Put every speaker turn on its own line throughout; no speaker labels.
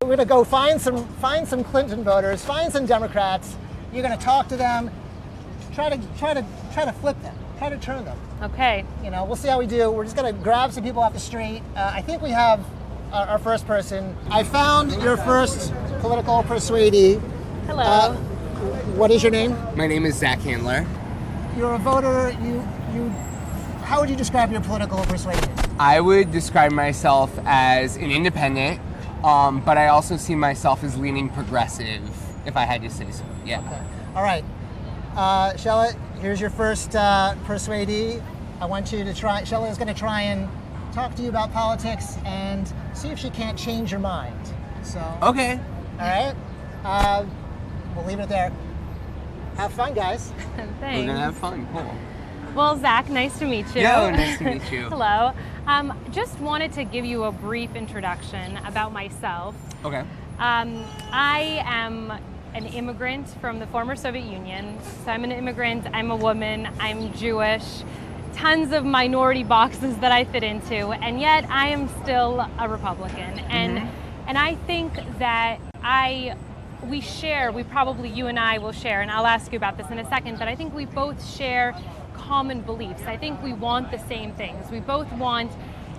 gonna go find some Clinton voters, find some Democrats. You're gonna talk to them, try to flip them, try to turn them.
Okay.
You know, we'll see how we do. We're just gonna grab some people off the street. I think we have our first person. I found your first political persuadee.
Hello.
What is your name?
My name is Zach Handler.
You're a voter. How would you describe your political persuasion?
I would describe myself as an independent, but I also see myself as leaning progressive, if I had to say so. Yeah.
Okay. All right. Shella, here's your first persuadee. I want you to try. Shella is going to try and talk to you about politics and see if she can't change your mind. So.
Okay.
All right. We'll leave it there. Have fun, guys.
Thanks.
We're gonna have fun. Cool.
Well, Zach, nice to meet you.
Yo, nice to meet you.
Hello. Just wanted to give you a brief introduction about myself.
Okay.
I am an immigrant from the former Soviet Union. So I'm an immigrant, I'm a woman, I'm Jewish, tons of minority boxes that I fit into, and yet I am still a Republican. And I think that you and I will share, and I'll ask you about this in a second, but I think we both share common beliefs. I think we want the same things. We both want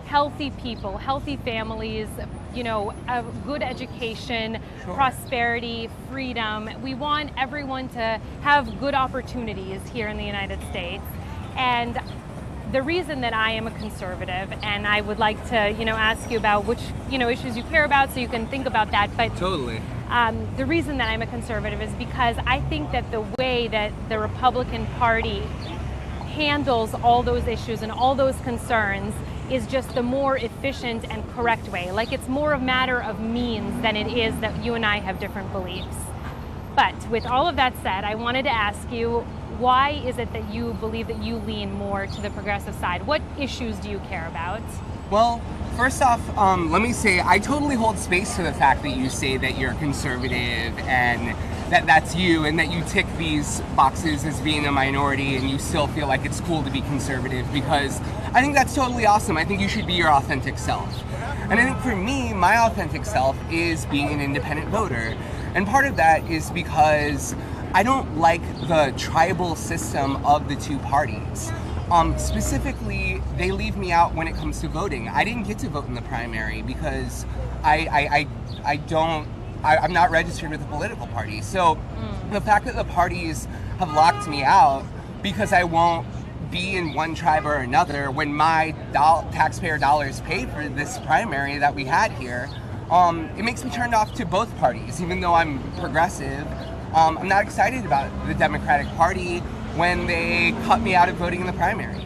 healthy people, healthy families, you know, a good education, prosperity, freedom. We want everyone to have good opportunities here in the United States. And the reason that I am a conservative, and I would like to, you know, ask you about which, you know, issues you care about so you can think about that. But
Totally.
The reason that I'm a conservative is because I think that the way that the Republican Party handles all those issues and all those concerns is just the more efficient and correct way. Like, it's more a matter of means than it is that you and I have different beliefs. But with all of that said, I wanted to ask you, why is it that you believe that you lean more to the progressive side? What issues do you care about?
Well, first off, let me say I totally hold space to the fact that you say that you're conservative and that's you, and that you tick these boxes as being a minority and you still feel like it's cool to be conservative, because I think that's totally awesome. I think you should be your authentic self. And I think for me, my authentic self is being an independent voter. And part of that is because I don't like the tribal system of the two parties. Specifically, they leave me out when it comes to voting. I didn't get to vote in the primary because I'm not registered with a political party. So the fact that the parties have locked me out because I won't be in one tribe or another when my taxpayer dollars paid for this primary that we had here, it makes me turned off to both parties. Even though I'm progressive, I'm not excited about the Democratic Party when they cut me out of voting in the primary.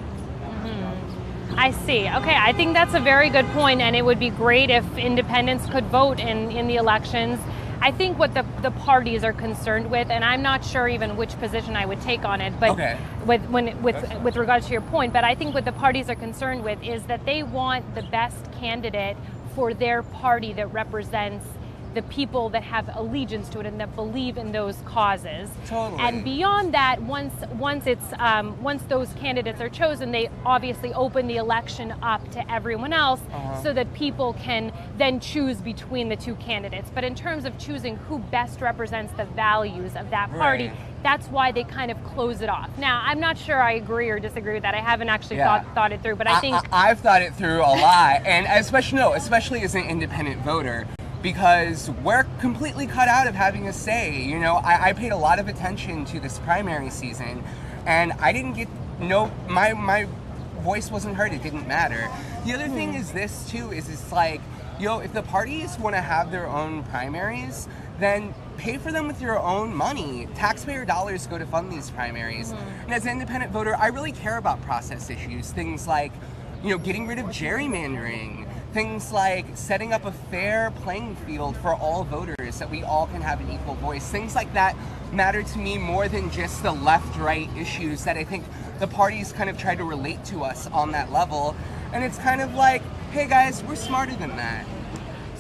I see. Okay, I think that's a very good point, and it would be great if independents could vote in the elections. I think what the parties are concerned with, and I'm not sure even which position I would take on it, but
Okay.
with regards to your point, but I think what the parties are concerned with is that they want the best candidate for their party that represents the people that have allegiance to it and that believe in those causes.
Totally.
And beyond that, once those candidates are chosen, they obviously open the election up to everyone else so that people can then choose between the two candidates. But in terms of choosing who best represents the values of that party, that's why they kind of close it off. Now, I'm not sure I agree or disagree with that. I haven't actually thought it through, but I think
I've thought it through a lot, and especially as an independent voter, because we're completely cut out of having a say. You know, I paid a lot of attention to this primary season, and I didn't get my voice wasn't heard. It didn't matter. The other thing is this too, is it's like, if the parties want to have their own primaries, then pay for them with your own money. Taxpayer dollars go to fund these primaries. And as an independent voter, I really care about process issues. Things like, getting rid of gerrymandering. Things like setting up a fair playing field for all voters, that we all can have an equal voice. Things like that matter to me more than just the left-right issues that I think the parties kind of try to relate to us on that level. And it's kind of like, hey guys, we're smarter than that.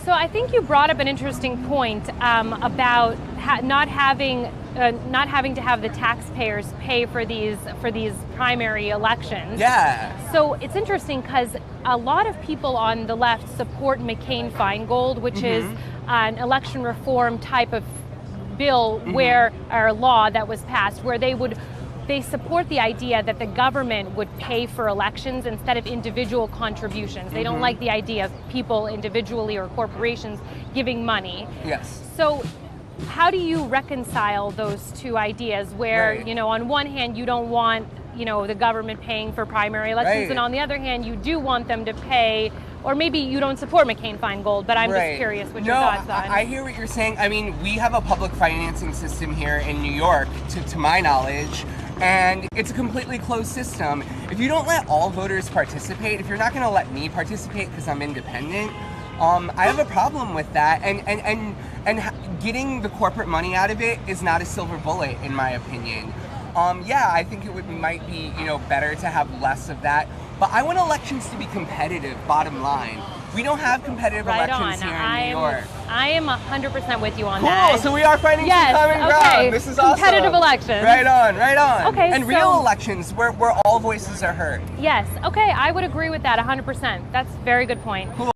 So I think you brought up an interesting point about not having to have the taxpayers pay for these primary elections.
Yeah.
So it's interesting because a lot of people on the left support McCain-Feingold, which is an election reform type of bill or law that was passed where they support the idea that the government would pay for elections instead of individual contributions. They don't like the idea of people individually or corporations giving money.
Yes.
So how do you reconcile those two ideas where,
Right.
on one hand you don't want, the government paying for primary elections,
Right.
and on the other hand you do want them to pay, or maybe you don't support McCain-Feingold, but I'm just curious what your thoughts on.
I hear what you're saying. I mean, we have a public financing system here in New York, to my knowledge, and it's a completely closed system. If you don't let all voters participate, if you're not going to let me participate because I'm independent, I have a problem with that. And getting the corporate money out of it is not a silver bullet, in my opinion. Yeah, I think it might be better to have less of that. But I want elections to be competitive, bottom line. We don't have competitive elections here in New York.
I am 100% with you on
Cool,
that.
so we are finding some common ground. This is awesome.
Competitive elections.
Right on, right on.
Okay,
and real elections where all voices are heard.
Yes, okay, I would agree with that 100%. That's a very good point.
Cool.